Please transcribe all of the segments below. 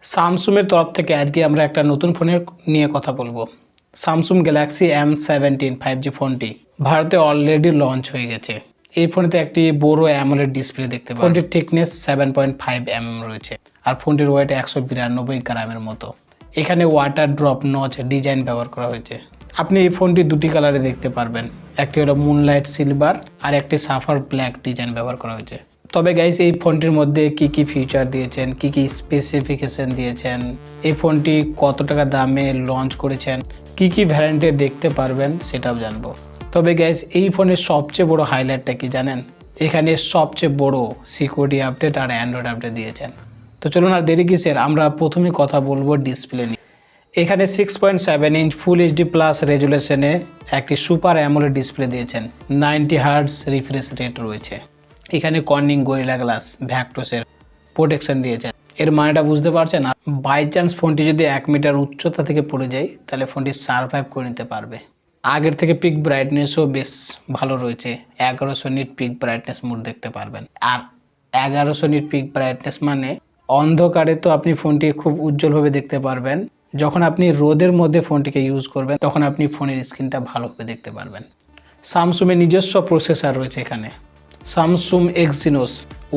স্যামসুংয়ের তরফ থেকে আজকে আমরা একটা নতুন ফোনের নিয়ে কথা বলবো। স্যামসুং গ্যালাক্সি M17 5G ফোনটি ভারতে অলরেডি লঞ্চ হয়ে গেছে। এই ফোনেতে একটি বড় অ্যামোলেড ডিসপ্লে দেখতে পাবেন। ফোনটির থিকনেস 7.5 mm রয়েছে আর ফোনটির ওয়েট 192 গ্রামের মতো। এখানে ওয়াটার ড্রপ নচ ডিজাইন ব্যবহার করা হয়েছে। আপনি এই ফোনটি দুটি কালারে দেখতে পারবেন, একটি হলো মুনলাইট সিলভার আর একটি সাফার ব্ল্যাক ডিজাইন ব্যবহার করা হয়েছে। তবে গাইস, এই ফোনটির মধ্যে কি কি ফিচার দিয়েছেন, কি কি স্পেসিফিকেশন দিয়েছেন, এই ফোনটি কত টাকা দামে লঞ্চ করেছেন, কি কি ভ্যারিয়েন্টে দেখতে পারবেন সেটাও জানবো। তবে গাইস, এই ফোনের সবচেয়ে বড় হাইলাইটটা কি জানেন? এখানে সবচেয়ে বড় সিকিউরিটি আপডেট আর অ্যান্ড্রয়েড আপডেট দিয়েছেন। তো চলুন আর দেরি কিসের, আমরা প্রথমে কথা বলবো ডিসপ্লে নিয়ে। এখানে 6.7 ইঞ্চ ফুল এইচডি প্লাস রেজুলেশনে একটি সুপার অ্যামোলেড ডিসপ্লে দিয়েছেন। 90 হার্টজ রিফ্রেশ রেট রয়েছে। এখানে কর্নিং গরিলা গ্লাস ভ্যাকটোসের প্রোটেকশন দিয়েছেন। এর মানেটা বুঝতে পারছেন? বাই চান্স ফোনটি যদি 1 মিটার উচ্চতা থেকে পড়ে যায় তাহলে ফোনটি সারভাইভ করে নিতে পারবে। আগের থেকে পিক ব্রাইটনেসও বেশ ভালো রয়েছে। 1100 নিট পিক ব্রাইটনেস মোড দেখতে পারবেন। আর 1100 নিট পিক ব্রাইটনেস মানে অন্ধকারে তো আপনি ফোনটি খুব উজ্জ্বলভাবে দেখতে পারবেন। যখন আপনি রোদের মধ্যে ফোনটিকে ইউজ করবেন তখন আপনি ফোনের স্ক্রিনটা ভালোভাবে দেখতে পারবেন। স্যামসুংয়ের নিজস্ব প্রসেসর রয়েছে এখানে। স্যামসুং এক্সিনোস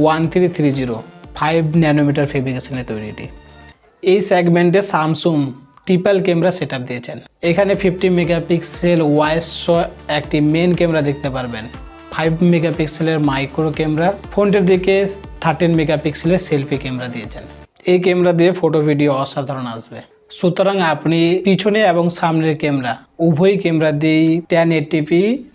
1330 5 ন্যানোমিটার ফেব্রিকেশনে তৈরি এটি। এই সেগমেন্টে স্যামসুং ট্রিপল ক্যামেরা সেটআপ দিয়েছেন। এখানে 50 মেগাপিক্সেল ওয়াইস একটি মেন ক্যামেরা দেখতে পারবেন। 5 মেগাপিক্সেলের মাইক্রো ক্যামেরা, ফোনটির দিকে 13 মেগাপিক্সেলের সেলফি ক্যামেরা দিয়েছেন। এই ক্যামেরা দিয়ে ফটো ভিডিও অসাধারণ আসবে। সুতরাং আপনি পিছনে এবং সামনের ক্যামেরা উভয় ক্যামেরা দিয়েই 1080p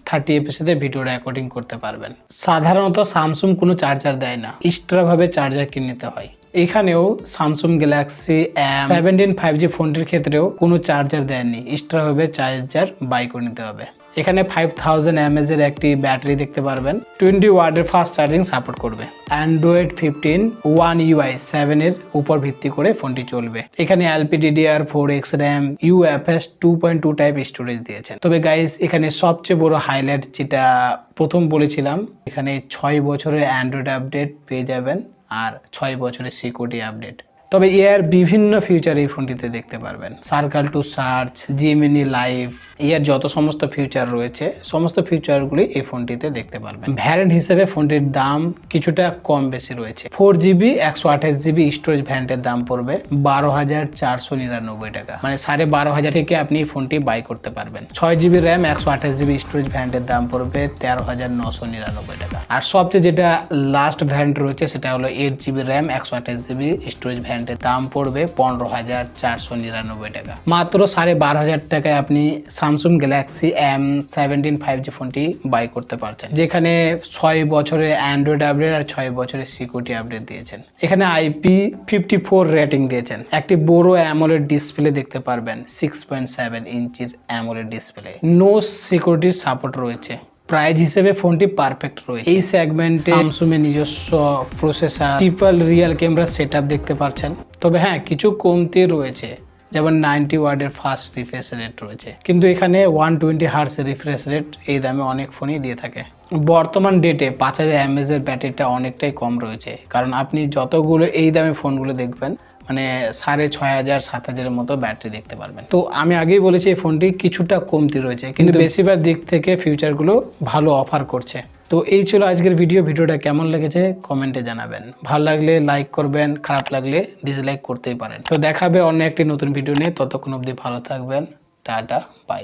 30fps ভিডিও রেকর্ডিং করতে পারবেন। সাধারণত স্যামসুং কোনো চার্জার দেয় না, এক্সট্রা ভাবে চার্জার কিনে নিতে হয়। এখানেও স্যামসুং গ্যালাক্সি M17 5G ফোনটির ক্ষেত্রেও কোনো চার্জার দেয়নি, এক্সট্রা ভাবে চার্জার বাই করে নিতে হবে। এখানে 5000 mAh এর একটি ব্যাটারি দেখতে পারবেন। 20 ওয়াটের ফাস্ট চার্জিং সাপোর্ট করবে। অ্যান্ড্রয়েড 15 One UI 7 এর উপর ভিত্তি করে ফোনটি চলবে। এখানে LPDDR4X RAM UFS 2.2 type storage দিয়েছেন। তবে গাইস, এখানে সবচেয়ে বড় হাইলাইট যেটা প্রথম বলেছিলাম, এখানে 6 বছরের অ্যান্ড্রয়েড আপডেট পেয়ে যাবেন আর 6 বছরের সিকিউরিটি আপডেট। তবে এর বিভিন্ন ফিচার এই ফোনটিতে দেখতে পারবেন। Circle to search, Gemini live, এর যত সমস্ত ফিচার রয়েছে সমস্ত ফিচারগুলি এই ফোনটিতে দেখতে পারবেন। ভ্যারিয়েন্ট হিসেবে ফোনটির দাম কিছুটা কম বেশি রয়েছে। 4GB 128GB স্টোরেজ ভ্যারিয়েন্টের দাম পড়বে 12,499 টাকা, মানে 12,500 থেকে আপনি ফোনটি বাই করতে পারবেন। 6GB র্যাম 128GB স্টোরেজ ভ্যারিয়েন্টের দাম পড়বে 13,999 টাকা। আর সবচেয়ে যেটা লাস্ট ভ্যারিয়েন্ট রয়েছে সেটা হলো 8GB র্যাম 128GB স্টোরেজ ভ্যারিয়েন্টের দাম পড়বে 15,499 টাকা। মাত্র 12,500 টাকায় আপনি স্যামসুং গ্যালাক্সি M17 5G ফোনটি বাই করতে পারছেন, যেখানে 6 বছরের অ্যান্ড্রয়েড আপডেট আর 6 বছরের সিকিউরিটি আপডেট দিয়েছেন। এখানে IP54 রেটিং দিয়েছেন। একটি বড় অ্যামোলেড ডিসপ্লে দেখতে পারবেন। 6.7 ইঞ্চির AMOLED display. No security support রয়েছে। প্রাইস হিসেবে ফোনটি পারফেক্ট রয়েছে। এই সেগমেন্টে স্যামসুং এর নিজস্ব processor, triple real camera setup দেখতে পাচ্ছেন। তবে হ্যাঁ, কিছু কমতি রয়েছে, যেমন 90 ওয়াটের ফাস্ট রিফ্রেশ রেট রয়েছে, কিন্তু এখানে 120 হার্টজ রিফ্রেশ রেট এই দামে অনেক ফোনই দিয়ে থাকে। বর্তমান ডেটে 5000 mAh এর ব্যাটারিটা অনেকটাই কম রয়েছে, কারণ আপনি যতগুলো এই দামে ফোনগুলো দেখবেন মানে 6500 7000 মতো ব্যাটারি দেখতে পারবেন। তো আমি আগেই বলেছি এই ফোনটি কিছুটা কমতি রয়েছে, কিন্তু বেশিরভাগ দিক থেকে ফিউচারগুলো ভালো অফার করছে। তো এই ছিল আজকের ভিডিওটা কেমন লেগেছে কমেন্টে জানাবেন। ভালো লাগলে লাইক করবেন, খারাপ লাগলে ডিসলাইক করতেই পারেন। তো দেখাবে অন্য একটি নতুন ভিডিও নিয়ে। ততক্ষণ অবধি ভালো থাকবেন। Tata, bye bye.